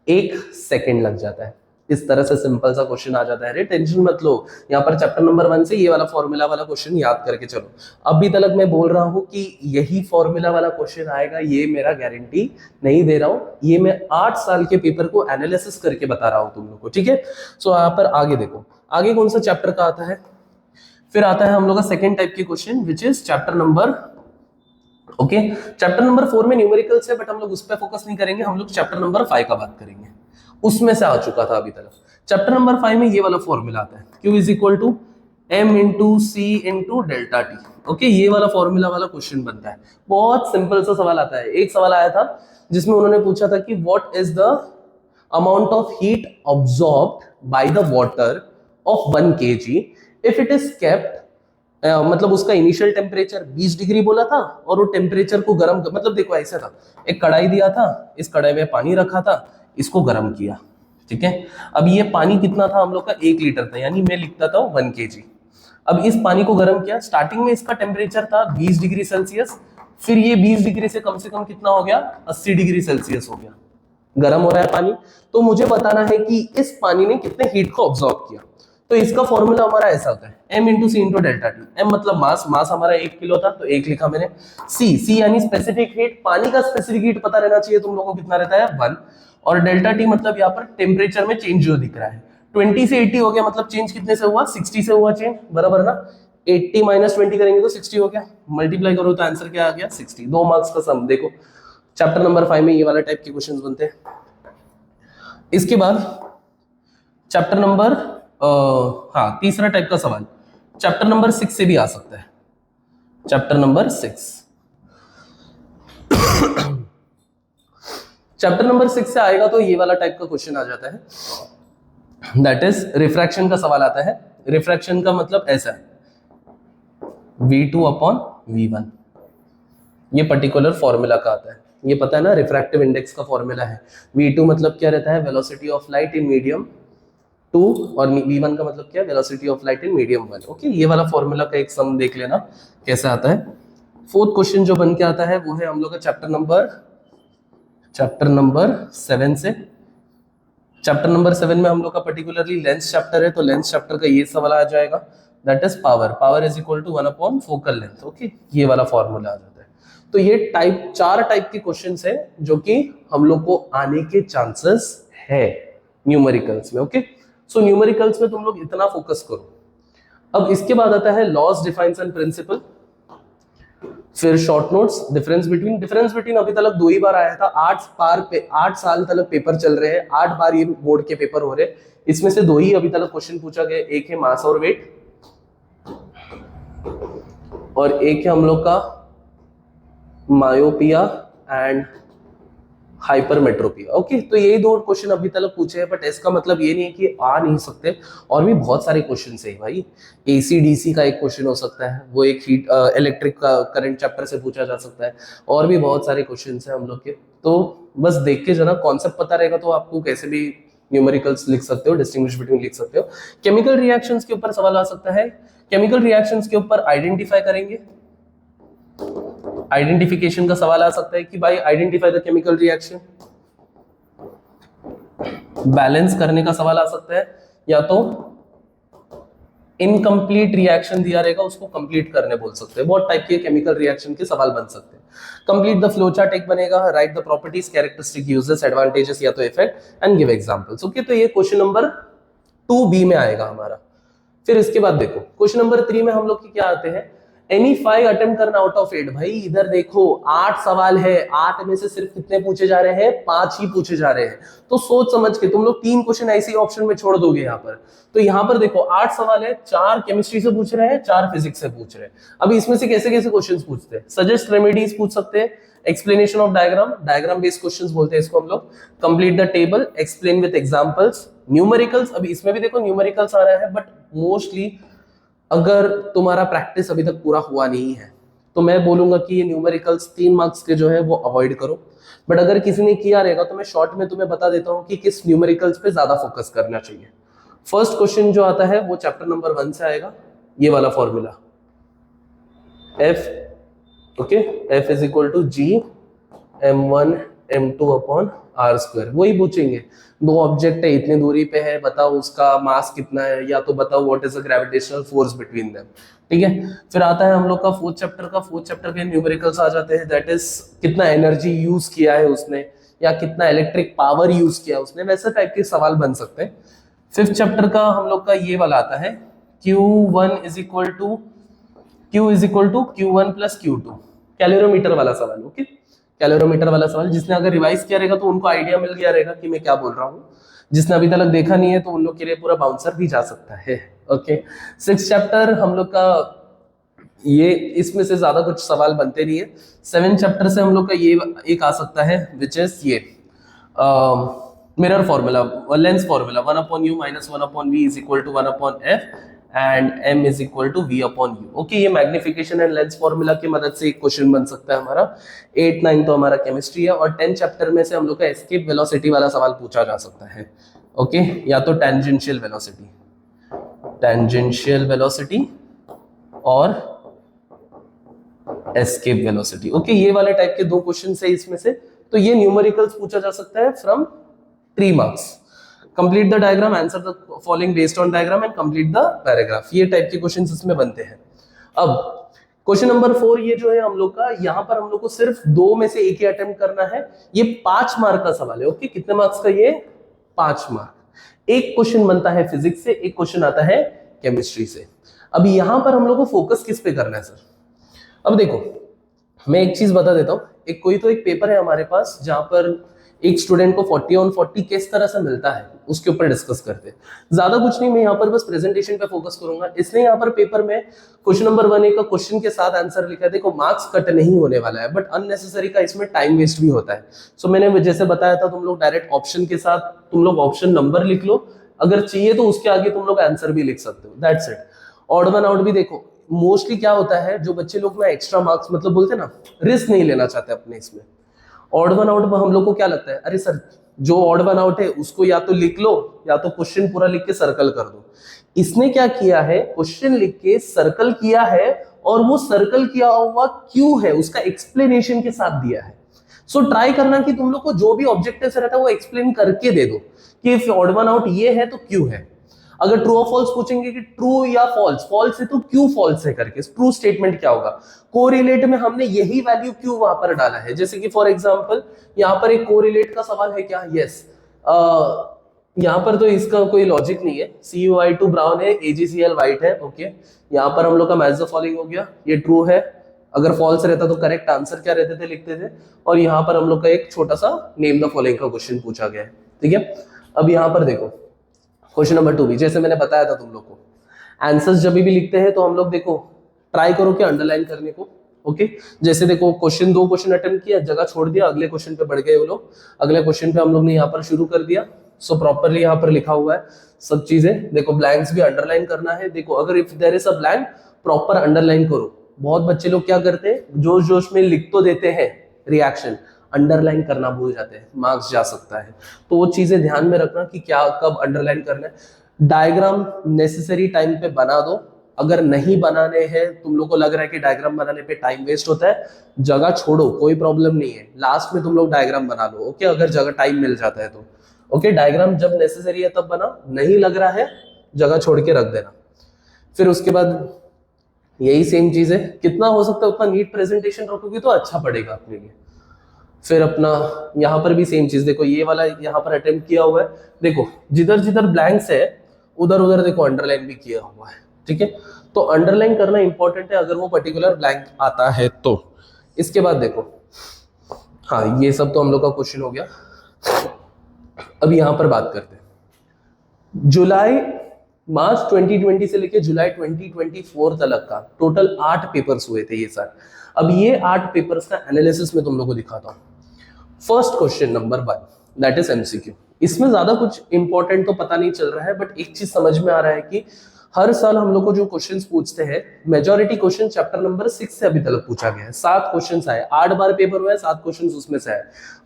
1 सेकेंड लग जाता है। इस तरह से सिंपल सा क्वेश्चन आ जाता है। अरे टेंशन मत लो, यहाँ पर चैप्टर नंबर 1 से ये वाला फॉर्मूला वाला क्वेश्चन याद करके चलो। अभी तक मैं बोल रहा हूँ कि यही फॉर्मूला वाला क्वेश्चन आएगा, ये मेरा गारंटी नहीं दे रहा हूँ, ये मैं 8 साल के पेपर को एनालिसिस करके बता रहा हूँ तुम लोग को, ठीक है। सो यहाँ पर आगे देखो, आगे कौन सा चैप्टर का आता है, फिर आता है हम लोग का सेकेंड टाइप के question which is chapter number, okay, chapter number 4 में न्यूमेरिकल्स है, बट हम लोग उस पर फोकस नहीं करेंगे, हम लोग चैप्टर नंबर 5 का बात करेंगे। उसमें से आ चुका था अभी तक। चैप्टर नंबर 5 में ये वाला फॉर्मूला आता है, Q is equal to M into c into delta t. Okay, ये वाला फॉर्मूला वाला क्वेश्चन बनता है। बहुत सिंपल सा सवाल आता है। एक सवाल आया था जिसमें उन्होंने पूछा था कि what is the amount of heat absorbed by the water of 1 kg if it is kept, मतलब उसका इनिशियल टेम्परेचर 20 डिग्री बोला था, और वो टेम्परेचर को गर्म, मतलब देखो ऐसा था, एक कढ़ाई दिया था, इस कढ़ाई में पानी रखा था, इसको गर्म किया, ठीक है। अब ये पानी कितना था हम लोग का, 1 लीटर था, यानी मैं लिखता था 1 kg। अब इस पानी को गर्म किया, स्टार्टिंग में इसका टेम्परेचर था 20 डिग्री सेल्सियस, फिर ये 20 डिग्री से कम कितना हो गया, 80 डिग्री सेल्सियस हो गया, गर्म हो रहा है पानी। तो मुझे बताना है कि इस पानी ने कितने हीट को ऑब्जॉर्ब किया। तो इसका फॉर्मूला हमारा ऐसा होता है, m into c into delta T. m मतलब मास, मास हमारा 1 किलो था तो 1 लिखा मैंने। c यानी स्पेसिफिक हीट, पानी का स्पेसिफिक हीट पता रहना चाहिए तुम लोगों को कितना रहता है 1, और डेल्टा टी मतलब यहाँ पर टेम्परेचर में चेंज जो दिख रहा है, 20 से 80 हो गया, मतलब चेंज कितने से हुआ, 60 से हुआ चेंज, बराबर ना। 80 माइनस 20 करेंगे तो 60 हो गया, मल्टीप्लाई करो तो आंसर क्या आ गया 60। 2 मार्क्स का सम। देखो चैप्टर नंबर 5 में ये वाला टाइप के क्वेश्चंस बनते हैं। इसके बाद चैप्टर नंबर हाँ, तीसरा टाइप का सवाल चैप्टर नंबर 6 से भी आ सकता है। चैप्टर नंबर 6, चैप्टर नंबर 6 से आएगा तो ये वाला टाइप का क्वेश्चन आ जाता है, दैट इज रिफ्रैक्शन का सवाल आता है। रिफ्रैक्शन का मतलब ऐसा है, V2 अपॉन V1, ये पर्टिकुलर फॉर्मूला का आता है, ये पता है ना, रिफ्रैक्टिव इंडेक्स का फॉर्मूला है। V2 मतलब क्या रहता है, velocity of light in medium 2, और V1 का मतलब क्या है, velocity of light in medium 1। Okay, ये वाला फॉर्मूला का एक सम देख लेना कैसे आता है। फोर्थ क्वेश्चन जो बन के आता है वो है हम लोग का चैप्टर नंबर 7 से। चैप्टर नंबर 7 में हम लोग का पर्टिकुलरली लेंस चैप्टर है, तो लेंस चैप्टर का ये सवाल आ जाएगा, that is power is equal to 1 upon focal length. Okay, ये वाला फॉर्मूला आ जाता है। तो ये चार टाइप के क्वेश्चंस है जो कि हम लोग को आने के चांसेस है न्यूमेरिकल्स में। ओके, सो न्यूमेरिकल्स में तुम लोग इतना फोकस करो। अब इसके बाद आता है लॉस, डिफाइंस एंड प्रिंसिपल, फिर शॉर्ट नोट्स, डिफरेंस बिटवीन अभी तक 2 ही बार आया था। 8 साल तक पेपर चल रहे हैं, 8 बार ये बोर्ड के पेपर हो रहे हैं, इसमें से 2 ही अभी तक क्वेश्चन पूछा गया। एक है मास और वेट, और एक है हम लोग का मायोपिया एंड हाइपरमेट्रोपिया। ओके, तो यही 2 क्वेश्चन अभी तक पूछे हैं, बट इसका मतलब ये नहीं है कि आ नहीं सकते, और भी बहुत सारे क्वेश्चन है भाई। AC/DC का एक क्वेश्चन हो सकता है, वो एक हीट इलेक्ट्रिक करंट चैप्टर से पूछा जा सकता है, और भी बहुत सारे क्वेश्चन है हम लोग के। तो बस देख के जना कॉन्सेप्ट पता रहेगा तो आपको कैसे भी न्यूमेरिकल्स लिख सकते हो, डिस्टिंग्विश बिटवीन लिख सकते हो। केमिकल रिएक्शंस के ऊपर सवाल आ सकता है, केमिकल रिएक्शंस के ऊपर आइडेंटिफाई करेंगे, आइडेंटिफिकेशन का सवाल आ सकता है कि भाई identify the chemical reaction. Balance करने का सवाल आ सकता है, या तो इनकम्प्लीट रिएक्शन दिया रहेगा उसको कंप्लीट करने बोल सकते हैं। बहुत टाइप के केमिकल रिएक्शन के सवाल बन सकते हैं। कंप्लीट द फ्लो चार्ट एक बनेगा, right the properties, characteristic, uses, advantages या तो effect, and give examples. Okay, तो ये क्वेश्चन नंबर 2B में आएगा हमारा। फिर इसके बाद देखो क्वेश्चन नंबर 3 में हम लोग के क्या आते हैं, एनी 5 अटेम्प्ट करना आउट ऑफ 8। भाई इधर देखो 8 सवाल है, 8 में से सिर्फ कितने पूछे जा रहे हैं, 5 ही पूछे जा रहे हैं। तो सोच समझ के तुम लोग 3 क्वेश्चन ऐसे ही ऑप्शन में छोड़ दोगे यहाँ पर। तो यहाँ पर देखो 8 सवाल है, 4 केमिस्ट्री से पूछ रहे हैं, 4 फिजिक्स से पूछ रहे हैं। अभी इसमें से कैसे कैसे क्वेश्चन पूछते हैं, सजेस्ट रेमेडीज पूछ सकते हैं, explanation of diagram based questions बोलते हैं इसको हम लोग, complete the table, explain with examples, numericals. अभी इसमें भी देखो न्यूमेरिकल्स आ रहा है, बट मोस्टली अगर तुम्हारा प्रैक्टिस अभी तक पूरा हुआ नहीं है तो मैं बोलूंगा कि ये न्यूमेरिकल्स 3 मार्क्स के जो है वो अवॉइड करो। बट अगर किसी ने किया रहेगा तो मैं शॉर्ट में तुम्हें बता देता हूँ कि किस न्यूमेरिकल्स पे ज्यादा फोकस करना चाहिए। फर्स्ट क्वेश्चन जो आता है वो चैप्टर नंबर 1 से आएगा, ये वाला formula F, okay, F is equal to G m1 m2 upon r square. वही पूछेंगे, दो ऑब्जेक्ट है, इतनी दूरी पे है, बताओ उसका मास कितना है, या तो बताओ what is the gravitational force between them. ठीक है, फिर आता है हम लोग का फोर्थ चैप्टर के न्यूमेरिकल्स आ जाते हैं, दैट इज कितना एनर्जी यूज किया है उसने, या कितना इलेक्ट्रिक पावर यूज किया उसने, वैसे टाइप के सवाल बन सकते हैं। फिफ्थ चैप्टर का हम लोग का ये वाला आता है Q1 is equal to Q1 plus Q2, calorimeter वाला सवाल। ओके, कैलोरीमीटर वाला सवाल जिसने अगर रिवाइज किया रहेगा तो उनको आइडिया मिल गया रहेगा कि मैं क्या बोल रहा हूँ। जिसने अभी तक देखा नहीं है तो उन लोग के लिए पूरा बाउंसर भी जा सकता है। ओके, सिक्स चैप्टर हम लोग का ये, इसमें से ज्यादा कुछ सवाल बनते नहीं है। सेवन चैप्टर से हम लोग का ये एक आ सकता है विच इज ये mirror formula, lens formula, 1/u minus 1/v is equal to 1/f and m is equal to v upon u। Okay, ये मैग्निफिकेशन एंड लेंस फॉर्मूला की मदद से एक क्वेश्चन बन सकता है हमारा। 8, 9 तो हमारा केमिस्ट्री है, और 10 चैप्टर में से हम लोग का एस्केप वेलोसिटी वाला सवाल पूछा जा सकता है। ओके, या तो टेंजेंशियल वेलोसिटी और एस्केप वेलोसिटी। ओके, ये वाले टाइप के दो क्वेश्चन है इसमें से, तो ये न्यूमेरिकल्स पूछा जा सकता है from 3 marks. Complete the diagram, answer the following based on diagram and complete the paragraph, ये टाइप के क्वेश्चंस इसमें बनते हैं। अब क्वेश्चन नंबर 4 ये जो है हम लोग का, यहाँ पर हम लोग को सिर्फ 2 में से एक ही अटेम्प्ट करना है। ये 5 मार्क का सवाल है। ओके, कितने मार्क्स का ये? 5 मार्क। एक क्वेश्चन बनता है फिजिक्स से, एक क्वेश्चन आता है केमिस्ट्री से। अब यहाँ पर हम लोग को फोकस किस पे करना है सर? अब देखो, मैं एक चीज बता देता हूँ, एक पेपर है हमारे पास जहां पर एक स्टूडेंट को 40 on 40 किस तरह से मिलता है उसके ऊपर डिस्कस करते हैं। ज्यादा कुछ नहीं, मैं यहाँ पर बस प्रेजेंटेशन पे फोकस करूंगा। इसलिए यहाँ पर पेपर में क्वेश्चन नंबर 1 का क्वेश्चन के साथ आंसर लिखा है। देखो, मार्क्स कट नहीं होने वाला है, बट अननेसेसरी का इसमें टाइम वेस्ट भी होता है। सो मैंने जैसे बताया था, तुम लोग डायरेक्ट ऑप्शन के साथ तुम लोग ऑप्शन नंबर लिख लो, अगर चाहिए तो उसके आगे तुम लोग आंसर भी लिख सकते हो, that's it. Odd one out भी देखो, मोस्टली क्या होता है, जो बच्चे लोग ना एक्स्ट्रा मार्क्स मतलब बोलते हैं ना, रिस्क नहीं लेना चाहते अपने इसमें। ऑड वन आउट में हम लोग को क्या लगता है, अरे सर जो ऑड वन आउट है उसको या तो लिख लो या तो क्वेश्चन पूरा लिख के सर्कल कर दो। इसने क्या किया है, क्वेश्चन लिख के सर्कल किया है, और वो सर्कल किया हुआ क्यों है उसका एक्सप्लेनेशन के साथ दिया है। सो ट्राई करना कि तुम लोग को जो भी ऑब्जेक्टिव से रहता है वो एक्सप्लेन करके दे दो कि इफ ऑड वन आउट ये है तो क्यों है। अगर ट्रू और फॉल्स पूछेंगे कि ट्रू या फॉल्स, फॉल्स है तो क्यों फॉल्स है करके ट्रू स्टेटमेंट क्या होगा, कोरिलेट में हमने यही वैल्यू क्यों वहां पर डाला है। जैसे कि फॉर एग्जांपल यहाँ पर एक कोरिलेट का सवाल है क्या, यस, यहाँ पर तो इसका कोई लॉजिक नहीं है, CuI2 ब्राउन है, AgCl व्हाइट है। ओके, यहाँ पर हम लोग का मैच द फॉलोइंग हो गया, ये ट्रू है। अगर फॉल्स रहता तो करेक्ट आंसर क्या रहते थे, लिखते थे। और यहाँ पर हम लोग का एक छोटा सा नेम द फॉलोइंग का क्वेश्चन पूछा गया है। ठीक है, अब यहाँ पर देखो क्वेश्चन नंबर 2 भी जैसे मैंने बताया था तुम लोग को, आंसर्स जब भी लिखते हैं तो हम लोग देखो ट्राई करो कि अंडरलाइन करने को। ओके, जैसे देखो दो क्वेश्चन अटेम्प्ट किया, जगह छोड़ दिया, अगले क्वेश्चन पे बढ़ गए वो लोग, अगले क्वेश्चन पे हम लोग ने यहाँ पर शुरू कर दिया। सो प्रॉपरली यहाँ पर लिखा हुआ है सब चीजें। देखो ब्लैंक्स भी अंडरलाइन करना है। देखो अगर if there is a blank, proper underline करो। बहुत बच्चे लोग क्या करते हैं, जोश जोश में लिख तो देते हैं रिएक्शन, अंडरलाइन करना भूल जाते हैं, मार्क्स जा सकता है। तो वो चीजें ध्यान में रखना कि क्या कब अंडरलाइन करना है। डायग्राम नेसेसरी टाइम पे बना दो। अगर नहीं बनाने हैं, तुम लोग को लग रहा है कि डायग्राम बनाने पे टाइम वेस्ट होता है, जगह छोड़ो, कोई प्रॉब्लम नहीं है, लास्ट में तुम लोग डायग्राम बना लो। ओके, अगर जगह टाइम मिल जाता है तो ओके, डायग्राम जब नेसेसरी है तब बना, नहीं लग रहा है जगह छोड़ के रख देना। फिर उसके बाद यही सेम चीज है, कितना हो सकता है उतना नीट प्रेजेंटेशन रखोगे तो अच्छा पड़ेगा अपने लिए। फिर अपना यहाँ पर भी सेम चीज, देखो ये वाला यहाँ पर अटेम्प्ट किया हुआ है, देखो जिधर जिधर ब्लैंक्स है उधर उधर देखो अंडरलाइन भी किया हुआ है। ठीक है, तो अंडरलाइन करना इंपॉर्टेंट है अगर वो पर्टिकुलर ब्लैंक आता है तो। इसके बाद देखो, हाँ ये सब तो हम लोग का क्वेश्चन हो गया। अब यहाँ पर बात करते हैं मार्च 2020 से लेके जुलाई 2024 तक का टोटल 8 पेपर्स हुए थे ये सर। अब ये 8 पेपर्स का एनालिसिस में तुम लोगों को दिखाता हूँ। First question number 1 that is MCQ। इसमें ज्यादा कुछ इंपॉर्टेंट तो पता नहीं चल रहा है, बट एक चीज समझ में आ रहा है कि हर साल हम लोग को जो क्वेश्चंस पूछते हैं, मेजॉरिटी क्वेश्चन चैप्टर नंबर 6 से अभी तक पूछा गया है। 7 क्वेश्चंस आए, 8 बार पेपर हुआ है, 7 क्वेश्चंस उसमें से आए।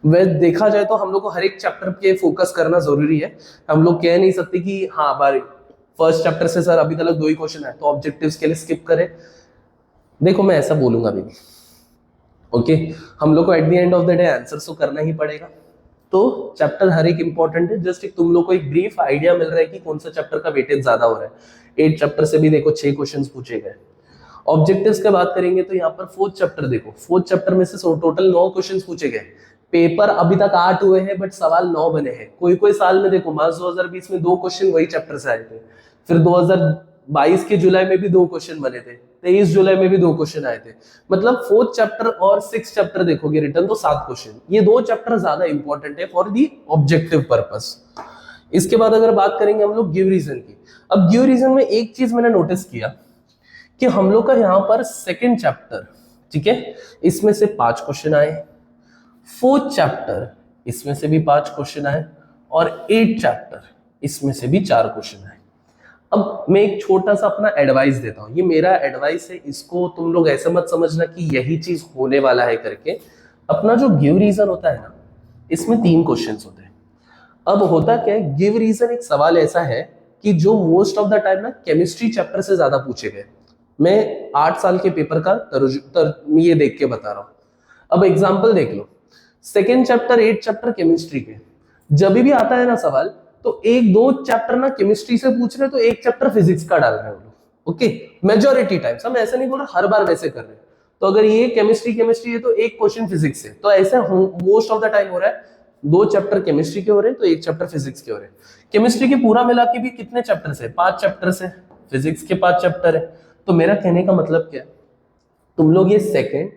वह देखा जाए तो हम लोग को हर एक चैप्टर पे फोकस करना जरूरी है। हम लोग कह नहीं सकते कि हाँ बार फर्स्ट चैप्टर से सर अभी तक 2 ही क्वेश्चन है तो ऑब्जेक्टिव्स के लिए स्किप करें। देखो मैं ऐसा बोलूंगा भी नहीं, ओके। हम लोग को at the end of the day answer तो करना ही पड़ेगा। तो चैप्टर हर एक इंपॉर्टेंट है, जस्ट एक तुम लोग को एक ब्रीफ आइडिया मिल रहा है कि कौन सा चैप्टर का वेटेज ज्यादा हो रहा है। 8 चैप्टर से भी देखो 6 क्वेश्चंस पूछे गए। ऑब्जेक्टिव्स की बात करेंगे तो यहाँ पर 4th चैप्टर देखो, 4th चैप्टर में से टोटल 9 क्वेश्चंस पूछे गए। पेपर अभी तक 8 हुए हैं बट सवाल 9 बने हैं। कोई कोई साल में देखो मार्च 2020 में 2 क्वेश्चन वही चैप्टर से आए थे, फिर 2022 के जुलाई में भी 2 क्वेश्चन बने थे, 23 जुलाई में भी 2 क्वेश्चन आए थे। मतलब 4th चैप्टर और 6th चैप्टर देखोगे रिटर्न तो 7 क्वेश्चन। ये 2 चैप्टर ज्यादा इंपॉर्टेंट है फॉर दी ऑब्जेक्टिव पर्पस। इसके बाद अगर बात करेंगे हम लोग गिव रीजन की। अब गिव रीजन में एक चीज मैंने नोटिस किया कि हम लोग का यहाँ पर 2nd चैप्टर, ठीक है, इसमें से 5 क्वेश्चन आए, 4th चैप्टर इसमें से भी 5 क्वेश्चन आए, और 8th चैप्टर इसमें से भी 4 क्वेश्चन आए। अब मैं एक छोटा सा अपना एडवाइस देता हूं, ये मेरा एडवाइस है, इसको तुम लोग ऐसे मत समझना कि यही चीज होने वाला है करके। अपना जो गिव रीजन होता है ना, इसमें 3 क्वेश्चंस होते हैं। अब होता क्या है, गिव रीजन एक सवाल ऐसा है कि जो मोस्ट ऑफ द टाइम ना केमिस्ट्री चैप्टर से ज्यादा पूछे गए। मैं 8 साल के पेपर का ये देख के बता रहा हूं। अब एग्जाम्पल देख लो, 2nd chapter 8th chapter chemistry के जब भी आता है ना सवाल, तो 1-2 चैप्टर ना केमिस्ट्री से पूछ रहे, तो 1 चैप्टर फिजिक्स का डाल रहे हैं वो लोग, ओके। मेजॉरिटी टाइम्स, हम ऐसा नहीं बोल रहे हर बार वैसे कर रहे हैं। तो अगर ये केमिस्ट्री है तो 1 क्वेश्चन फिजिक्स है, तो ऐसा मोस्ट ऑफ द टाइम हो रहा है। 2 चैप्टर केमिस्ट्री के हो रहे हैं तो 1 चैप्टर फिजिक्स के हो रहे हैं। केमिस्ट्री के पूरा मिला के भी कितने चैप्टर है, 5 चैप्टर है। फिजिक्स के 5 चैप्टर है। तो मेरा कहने का मतलब क्या है, तुम लोग ये 2nd,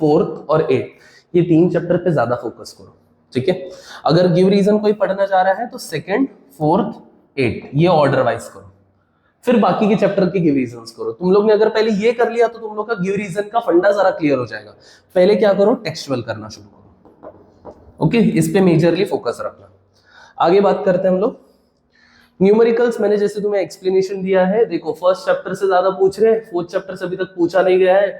4th और 8th ये 3 चैप्टर पे ज्यादा फोकस करो, ठीक है। अगर गिव रीजन कोई पढ़ना चाह रहा है तो 2nd, 4th, 8th ये ऑर्डर वाइज करो, फिर बाकी के चैप्टर के गिव रीजंस करो। तुम लोग ने अगर पहले ये कर लिया तो तुम लोग का गिव रीजन का फंडा जरा क्लियर हो जाएगा। पहले क्या करो, टेक्सचुअल करना शुरू करो, ओके। इस पे मेजरली फोकस रखना। आगे बात करते हैं हम लोग न्यूमेरिकल्स। मैंने जैसे तुम्हें एक्सप्लेनेशन दिया है, देखो 1st चैप्टर से ज्यादा पूछ रहे हैं, 4th चैप्टर से अभी तक पूछा नहीं गया है,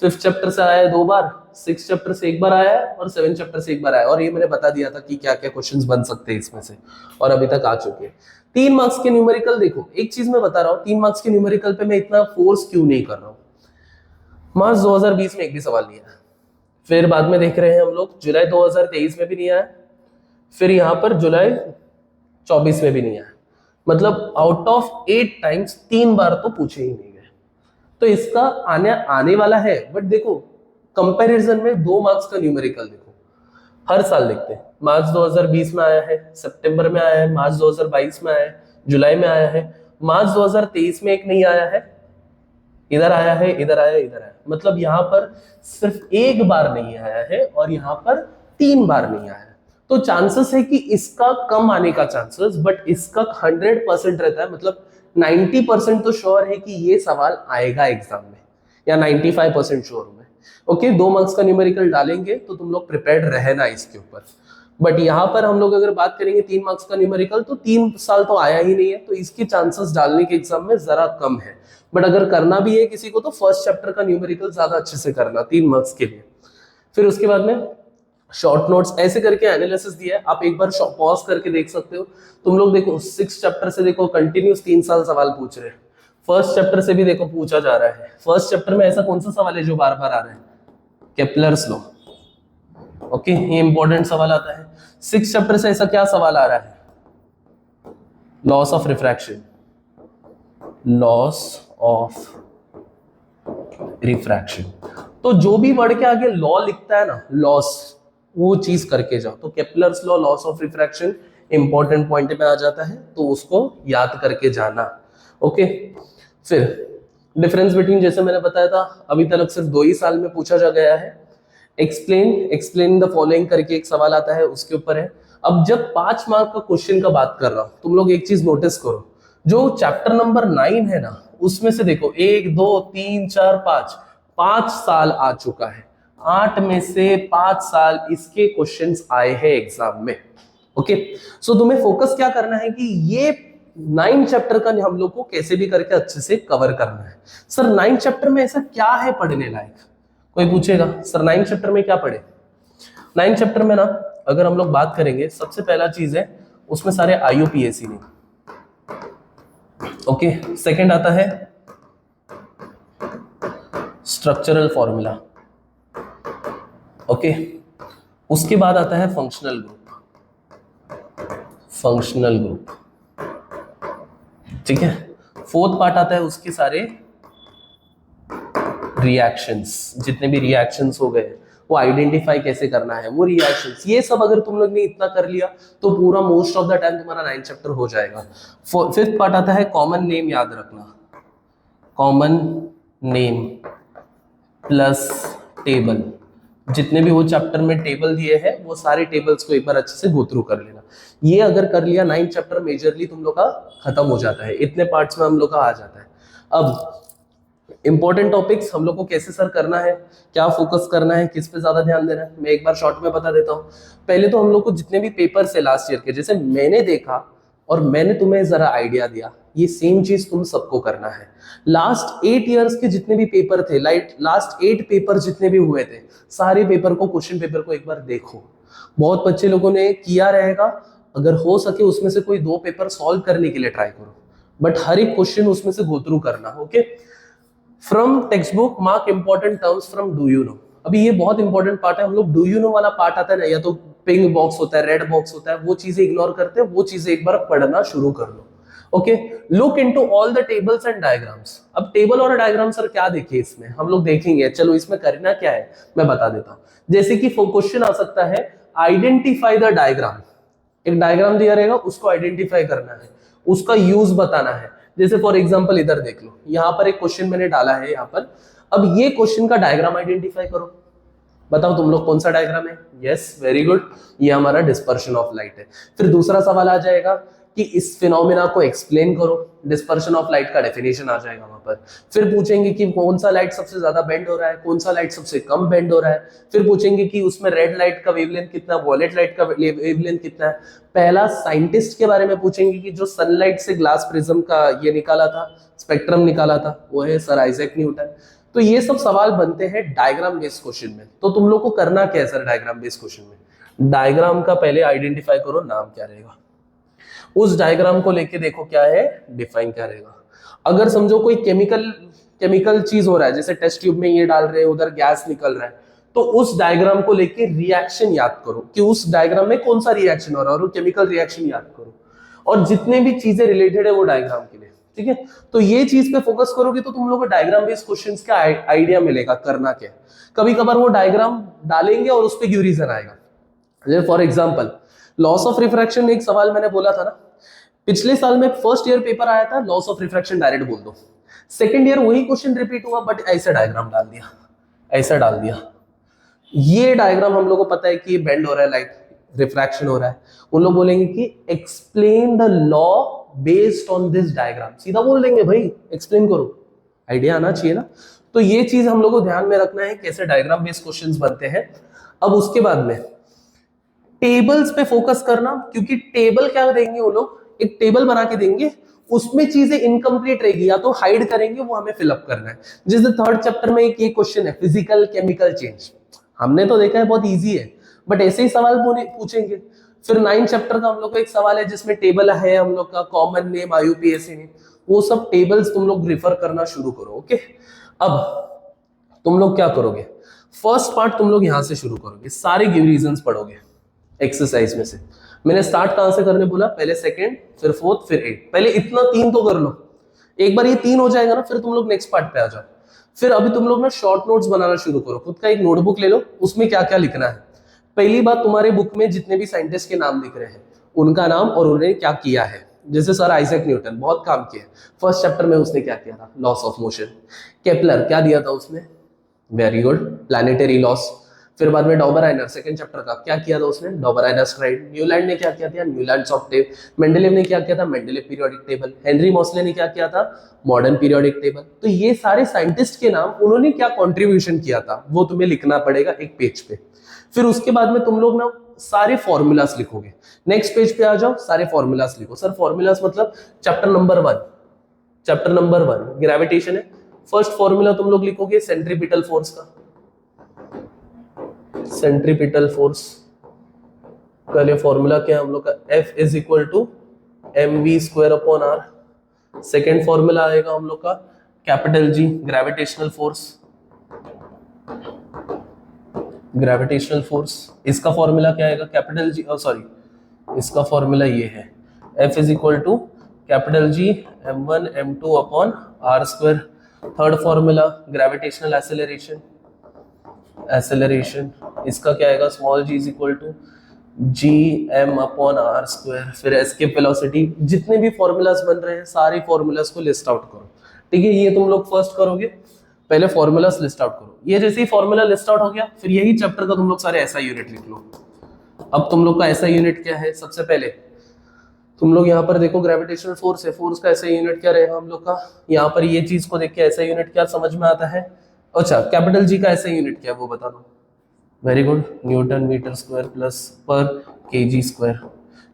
5th चैप्टर से आया है 2 बार, 6th चैप्टर से 1 बार आया है, और 7th चैप्टर से 1 बार आया है। और ये मैंने बता दिया था कि क्या क्या क्वेश्चंस बन सकते हैं इसमें से, और अभी तक आ चुके हैं। 3 मार्क्स के न्यूमेरिकल देखो, एक चीज मैं बता रहा हूँ, 3 मार्क्स के न्यूमेरिकल पे मैं इतना फोर्स क्यों नहीं कर रहा हूँ। मार्च 2020 में एक भी सवाल नहीं आया, फिर बाद में देख रहे हैं हम लोग जुलाई 2023 में भी नहीं आया, फिर यहाँ पर जुलाई 24 में भी नहीं आया। मतलब आउट ऑफ 8 टाइम्स 3 बार तो पूछे ही नहीं गए। तो इसका आने वाला है, बट देखो कंपैरिजन में 2 मार्क्स का न्यूमेरिकल देखो हर साल देखते हैं। मार्च 2020 में आया है, सितंबर में आया है, मार्च 2022 में आया है, जुलाई में आया है, मार्च 2023 में एक नहीं आया है, इधर आया है, इधर आया, इधर आया। मतलब यहाँ पर सिर्फ 1 बार नहीं आया है और यहाँ पर 3 बार नहीं आया है। तो चांसेस है कि इसका कम आने का चांसेस, बट इसका 100% रहता है। मतलब 90% तो श्योर है कि ये सवाल आएगा एग्जाम में, या 95% श्योर हूं मैं, ओके। 2 मार्क्स का न्यूमेरिकल डालेंगे तो तुम लोग प्रिपेयर्ड रहना इसके ऊपर। बट यहाँ पर हम लोग अगर बात करेंगे 3 मार्क्स का न्यूमेरिकल, तो 3 साल तो आया ही नहीं है, तो इसके चांसेस डालने के एग्जाम में जरा कम है। बट अगर करना भी है किसी को तो 1st चैप्टर का न्यूमेरिकल ज्यादा अच्छे से करना 3 मार्क्स के लिए। फिर उसके बाद में शॉर्ट नोट्स ऐसे करके एनालिसिस दिया है, आप एक बार पॉज करके देख सकते हो। तुम लोग देखो 6 चैप्टर से देखो कंटिन्यूस 3 साल सवाल पूछ रहे हैं। 1st चैप्टर से भी देखो पूछा जा रहा है। 1st चैप्टर में ऐसा कौन सा सवाल है जो बार बार आ रहा है, केपलर्स लॉ, ओके, ये इंपॉर्टेंट सवाल आता है। 6 चैप्टर से ऐसा क्या सवाल आ रहा है, loss of refraction, loss of refraction. तो जो भी वर्ड के आगे लॉ लिखता है ना, लॉस, वो चीज करके जाओ। तो Kepler's law, loss of refraction important point में आ जाता है, तो उसको याद करके जाना, ओके। फिर डिफरेंस बिटवीन, जैसे मैंने बताया था, अभी तक सिर्फ 2 ही साल में पूछा जा गया है। एक्सप्लेन द फॉलोइंग करके एक सवाल आता है, उसके ऊपर है। अब जब 5 मार्क का क्वेश्चन का बात कर रहा हूं, तुम लोग एक चीज नोटिस करो, जो चैप्टर नंबर 9 है ना, उसमें से देखो 1 2 3 4 5 साल आ चुका है। 8 में से 5 साल इसके क्वेश्चंस आए हैं एग्जाम में, ओके। सो तुम्हें फोकस क्या करना है कि ये 9 चैप्टर का हम लोग को कैसे भी करके अच्छे से कवर करना है। सर 9 चैप्टर में ऐसा क्या है पढ़ने लायक, कोई पूछेगा सर 9 चैप्टर में क्या पढ़े। 9 चैप्टर में ना अगर हम लोग बात करेंगे, सबसे पहला चीज है उसमें सारे IUPAC नहीं, ओके। सेकंड आता है स्ट्रक्चरल फॉर्मूला, ओके। उसके बाद आता है फंक्शनल ग्रुप, ठीक है। फोर्थ पार्ट आता है उसके सारे रिएक्शंस, जितने भी रिएक्शंस हो गए वो आइडेंटिफाई कैसे करना है, वो रिएक्शंस, ये सब अगर तुम लोग ने इतना कर लिया तो पूरा मोस्ट ऑफ द टाइम तुम्हारा 9 चैप्टर हो जाएगा। फिफ्थ पार्ट आता है कॉमन नेम, याद रखना, कॉमन नेम प्लस टेबल, जितने भी वो चैप्टर में टेबल दिए हैं वो सारे टेबल्स को एक बार अच्छे से गो थ्रू कर लेना। ये अगर कर लिया 9 चैप्टर मेजरली तुम लोग का खत्म हो जाता है, इतने पार्ट्स में हम लोग का आ जाता है। अब इंपॉर्टेंट टॉपिक्स हम लोग को कैसे सर करना है, क्या फोकस करना है, किस पे ज्यादा ध्यान देना है, मैं एक बार शॉर्ट में बता देता हूँ। पहले तो हम लोग को जितने भी पेपर्स है लास्ट ईयर के, जैसे मैंने देखा और मैंने तुम्हें जरा आइडिया दिया, ये सेम चीज तुम सबको करना है। लास्ट 8 इयर्स के जितने भी पेपर थे, लास्ट 8 पेपर जितने भी हुए थे, सारे पेपर को, क्वेश्चन पेपर को एक बार देखो। बहुत बच्चे लोगों ने किया रहेगा, अगर हो सके उसमें से कोई 2 पेपर सॉल्व करने के लिए ट्राई करो, बट हर एक क्वेश्चन उसमें से गो थ्रू करना, okay. From text book mark important terms from do you know. अभी ये बहुत इंपॉर्टेंट पार्ट है, हम लोग डू यू नो वाला पार्ट आता है ना, या तो पिंक बॉक्स होता है, रेड बॉक्स होता है, वो चीजें इग्नोर करते हैं, वो चीजें एक बार पढ़ना शुरू कर लो, okay. Look into all the tables and diagrams. अब टेबल और डायग्राम सर क्या देखे इसमें, हम लोग देखेंगे, चलो इसमें करना क्या है मैं बता देता हूं। जैसे कि क्वेश्चन आ सकता है आइडेंटिफाई द डायग्राम, एक डायग्राम दिया रहेगा उसको आइडेंटिफाई करना है, उसका यूज बताना है। जैसे फॉर एग्जांपल इधर देख लो, यहां पर एक क्वेश्चन मैंने डाला है यहां पर, अब ये क्वेश्चन का डायग्राम आइडेंटिफाई करो, बताओ तुम लोग कौन सा डायग्राम है। यस वेरी गुड, ये हमारा डिस्पर्शन ऑफ लाइट है। फिर दूसरा सवाल आ जाएगा कि इस फिनोमेना को एक्सप्लेन करो, डिस्पर्शन ऑफ लाइट का डेफिनेशन आ जाएगा वहां पर। फिर पूछेंगे कि कौन सा लाइट सबसे ज्यादा बेंड हो रहा है, कौन सा लाइट सबसे कम बेंड हो रहा है। फिर पूछेंगे कि उसमें रेड लाइट का वेवलेंथ कितना, वॉयलेट लाइट का वेवलेंथ कितना है। पहला साइंटिस्ट के बारे में पूछेंगे कि जो सनलाइट से ग्लास प्रिज्म का ये निकाला था, स्पेक्ट्रम निकाला था, वो है सर आइजैक न्यूटन। तो ये सब सवाल बनते हैं डायग्राम बेस्ड क्वेश्चन में। तो तुम लोग को करना क्या है सर डायग्राम बेस्ड क्वेश्चन में, डायग्राम का पहले आइडेंटिफाई करो नाम क्या रहेगा, उस डायग्राम को लेके देखो क्या है, डिफाइन क्या रहेगा। अगर समझो कोई केमिकल चीज हो रहा है, जैसे टेस्ट ट्यूब में ये डाल रहे हैं, उधर गैस निकल रहा है, तो उस डायग्राम को लेके रिएक्शन याद करो कि उस डायग्राम में कौन सा रिएक्शन हो रहा है, और वो केमिकल रिएक्शन याद करो, और जितने भी चीजें रिलेटेड है वो डायग्राम के लिए, ठीक है। तो ये चीज पे फोकस करोगे तो तुम लोग को डायग्राम बेस्ड क्वेश्चंस का आइडिया मिलेगा करना क्या। कभी कभार वो डायग्राम डालेंगे और उस पर क्यों रीजन आएगा। जैसे for example loss of refraction, एक सवाल मैंने बोला था ना पिछले साल में, फर्स्ट ईयर पेपर आया था लॉस ऑफ रिफ्रैक्शन डायरेक्ट बोल दो, सेकंड ईयर वही क्वेश्चन रिपीट हुआ बट ऐसा डायग्राम डाल दिया, ऐसा डाल दिया। ये डायग्राम हम लोग को पता है कि बेंड हो रहा है, लाइट रिफ्रैक्शन हो रहा है, उन लोग बोलेंगे कि explain the law based on this diagram, सीधा बोल देंगे भाई एक्सप्लेन करो, आइडिया आना चाहिए ना। तो ये चीज हम लोग को ध्यान में रखना है कैसे डायग्राम बेस्ड क्वेश्चंस बनते हैं। अब उसके बाद में टेबल्स पे फोकस करना, क्योंकि टेबल क्या देंगे वो लोग, एक टेबल बना के देंगे, उसमें चीजें इनकम्प्लीट रहेगी या तो हाइड करेंगे, वो हमें फिलअप करना है। जैसे थर्ड चैप्टर में एक ये क्वेश्चन है फिजिकल केमिकल चेंज, हमने तो देखा है बहुत इजी है, बट ऐसे ही सवाल पूछेंगे। फिर 9 चैप्टर का हम लोग का एक सवाल है जिसमें टेबल है हम लोग का, कॉमन नेम, IUPAC नेम, वो सब टेबल्स तुम लोग रिफर करना शुरू करो, ओके। अब तुम लोग क्या करोगे, फर्स्ट पार्ट तुम लोग यहां से शुरू करोगे, सारे गिव रीजंस पढ़ोगे एक्सरसाइज में से। मैंने स्टार्ट कहां से करने बोला, पहले सेकंड, फिर फोर्थ, फिर 8, पहले इतना 3 तो कर लो। एक बार ये 3 हो जाएगा ना, फिर तुम लोग नेक्स्ट पार्ट पे आ जाओ। फिर अभी तुम लोग ना शॉर्ट नोट्स बनाना शुरू करो, खुद का एक नोटबुक ले लो, उसमें क्या क्या लिखना है। पहली बात, तुम्हारे बुक में जितने भी साइंटिस्ट के नाम दिख रहे हैं उनका नाम और उन्होंने क्या किया है। जैसे सर आइजैक न्यूटन बहुत काम किया, फर्स्ट चैप्टर में उसने क्या किया था, लॉस ऑफ मोशन। केपलर क्या दिया था उसने, वेरी गुड, प्लैनेटरी लॉस। फिर बाद में डॉबराइनर सेकंड चैप्टर का क्या किया था उसने, डॉबराइनर स्ट्राइड। न्यूलैंड ने क्या किया था, न्यूलैंड्स ऑक्टेव। मेंडेलेव ने क्या किया था, Mendeleev periodic table. Henry Mosle ने क्या किया था, मॉडर्न पीरियोडिक टेबल। तो ये सारे साइंटिस्ट के नाम, उन्होंने क्या कंट्रीब्यूशन किया था, वो तुम्हें लिखना पड़ेगा एक पेज पे। फिर उसके बाद में तुम लोग ना सारे फॉर्मूलास लिखोगे। नेक्स्ट पेज पे आ जाओ, सारे फॉर्मूलास लिखो। सर फॉर्मूलास मतलब चैप्टर नंबर 1 ग्रेविटेशन है। फर्स्ट फॉर्मूला तुम लोग लिखोगे सेंट्रीपिटल फोर्स का। सेंट्रीपिटल फोर्स का लिए फॉर्मूला क्या है हम लोग का, F is equal to mv²/r। Second formula आएगा हम लोग का कैपिटल G, ग्रेविटेशनल फोर्स। इसका फॉर्मूला क्या आएगा, कैपिटल G, इसका फॉर्मूला ये है F is equal to capital G m1 m2/r²। Third formula gravitational acceleration, इसका क्या आएगा, small g is equal to gm/r²। फिर एस्केप वेलोसिटी। जितने भी फॉर्मूलाज बन रहे हैं सारे फॉर्मूलाज को लिस्ट आउट करो, ठीक है। ये तुम लोग फर्स्ट करोगे, पहले फॉर्मूलाज लिस्ट आउट करो। ये जैसे ही फॉर्मूला लिस्ट आउट हो गया, फिर यही चैप्टर का तुम लोग सारे ऐसा यूनिट लिख लो। अब तुम लोग का ऐसा यूनिट क्या है, सबसे पहले तुम लोग यहाँ पर देखो ग्रेविटेशनल फोर्स है, फोर्स का ऐसा यूनिट क्या रहेगा हम लोग का, यहाँ पर ये चीज को देख के ऐसा यूनिट क्या समझ में आता है। अच्छा, कैपिटल G का ऐसा यूनिट क्या है वो बता दो। Very good, Newton metre square plus per kg स्क्वायर।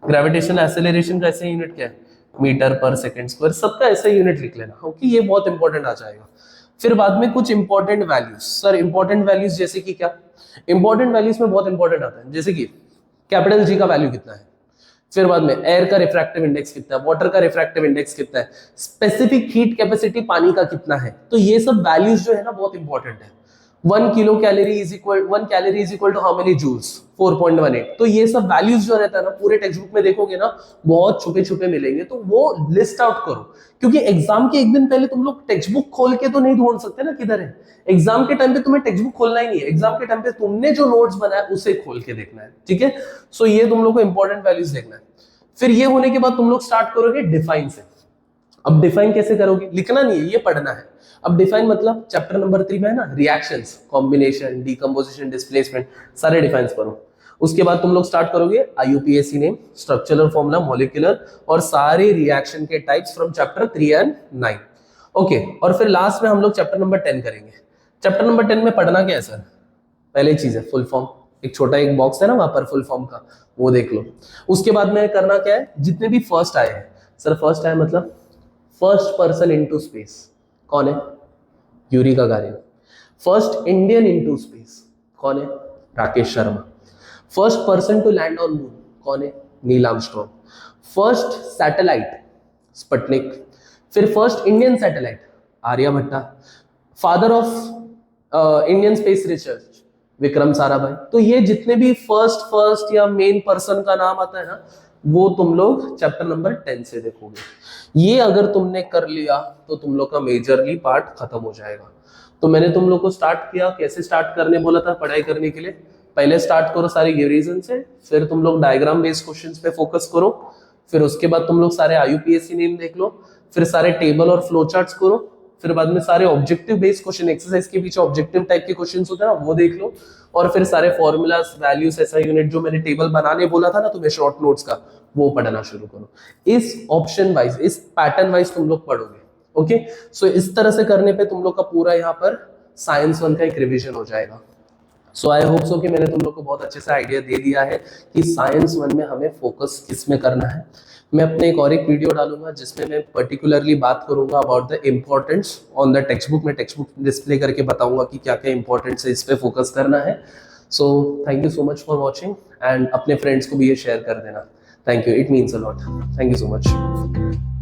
ग्रेविटेशनल एक्सेलरेशन का ऐसा यूनिट क्या है, मीटर पर सेकंड स्क्वायर। सबका ऐसा यूनिट लिख लेना, ओके। ये बहुत इंपॉर्टेंट आ जाएगा। फिर बाद में कुछ important values. Sir important values जैसे कि क्या, इंपॉर्टेंट वैल्यूज में बहुत इंपॉर्टेंट आता है, जैसे कि कैपिटल G का वैल्यू कितना है, फिर बाद में एयर का रिफ्रैक्टिव इंडेक्स कितना है, वाटर का रिफ्रैक्टिव इंडेक्स कितना है, स्पेसिफिक हीट कैपेसिटी पानी का कितना है। तो ये सब वैल्यूज जो है ना बहुत इंपॉर्टेंट है। 1 calorie is equal to how many joules, 4.18। तो ये सब वैल्यूज जो रहता है ना पूरे टेक्स्ट बुक में देखोगे ना बहुत छुपे छुपे मिलेंगे, तो वो लिस्ट आउट करो। क्योंकि एग्जाम के एक दिन पहले तुम लोग टेक्स्ट बुक खोल के तो नहीं ढूंढ सकते ना किधर है। एग्जाम के टाइम पे तुम्हें टेक्स्ट बुक खोलना ही नहीं है, एग्जाम के टाइम पे तुमने जो नोट्स बनाया उसे खोल के देखना है, ठीक है। सो ये तुम लोग को इंपॉर्टेंट वैल्यूज देखना है। फिर ये होने के बाद तुम लोग स्टार्ट करोगे डिफाइन से। अब डिफाइन कैसे करोगे, लिखना नहीं है, ये पढ़ना है। अब डिफाइन मतलब चैप्टर नंबर 3 में है ना, रिएक्शंस, कॉम्बिनेशन, डीकंपोजिशन, डिस्प्लेसमेंट, सारे डिफाइंस करो। उसके बाद तुम लोग स्टार्ट करोगे IUPAC name, structural formula, molecular और सारे रिएक्शन के types from chapter 3 and 9, okay. और फिर लास्ट में हम लोग चैप्टर नंबर 10 करेंगे। चैप्टर नंबर 10 में पढ़ना क्या है सर, पहले चीज है फुल फॉर्म। एक छोटा एक बॉक्स है ना वहां पर फुल फॉर्म का, वो देख लो। उसके बाद में करना क्या है, जितने भी फर्स्ट आए हैं, सर फर्स्ट आए मतलब फर्स्ट पर्सन इनटू स्पेस कौन है, Yuri Gagarin. First Indian into space कौन है, Rakesh Sharma. First person to land on moon कौन है, Neil Armstrong. First satellite Sputnik. फिर first Indian satellite Aryabhata. Father of Indian space research Vikram Sarabhai. तो ये जितने भी फर्स्ट या मेन पर्सन का नाम आता है ना, वो तुम लोग चैप्टर नंबर 10 से देखोगे। ये अगर तुमने कर लिया तो तुम लोग का मेजरली पार्ट खत्म हो जाएगा। तो मैंने तुम लोग को स्टार्ट किया, कैसे स्टार्ट करने बोला था पढ़ाई करने के लिए, पहले स्टार्ट करो सारे रीजन से, फिर तुम लोग डायग्राम बेस्ड क्वेश्चंस पे फोकस करो, फिर उसके बाद तुम लोग सारे IUPAC नेम देख लो, फिर सारे टेबल और फ्लो चार्ट्स करो, फिर बाद में सारे ऑब्जेक्टिव बेस्ड क्वेश्चन, एक्सरसाइज के पीछे ऑब्जेक्टिव टाइप के क्वेश्चंस होते हैं ना वो देख लो, और फिर सारे फॉर्मूलाज, वैल्यूज, ऐसा यूनिट जो मैंने टेबल बनाने बोला था ना तुम्हें शॉर्ट नोट्स का, वो पढ़ना शुरू करो। इस ऑप्शन वाइज, इस पैटर्न वाइज तुम लोग पढ़ोगे, ओके। सो इस तरह से करने पे तुम लोग का पूरा यहाँ पर साइंस 1 का एक रिवीजन हो जाएगा। सो आई होप सो कि मैंने तुम लोग को बहुत अच्छे से आइडिया दे दिया है कि साइंस 1 में हमें फोकस किस में करना है। मैं अपने एक और एक वीडियो डालूंगा जिसमें मैं पर्टिकुलरली बात करूंगा about the importance on the text book. मैं टेक्स्ट बुक डिस्प्ले करके बताऊंगा कि क्या क्या इंपॉर्टेंस है, इस पे फोकस करना है। So thank you so much for watching, and अपने फ्रेंड्स को भी ये शेयर कर देना। Thank you, it means a lot. Thank you so much.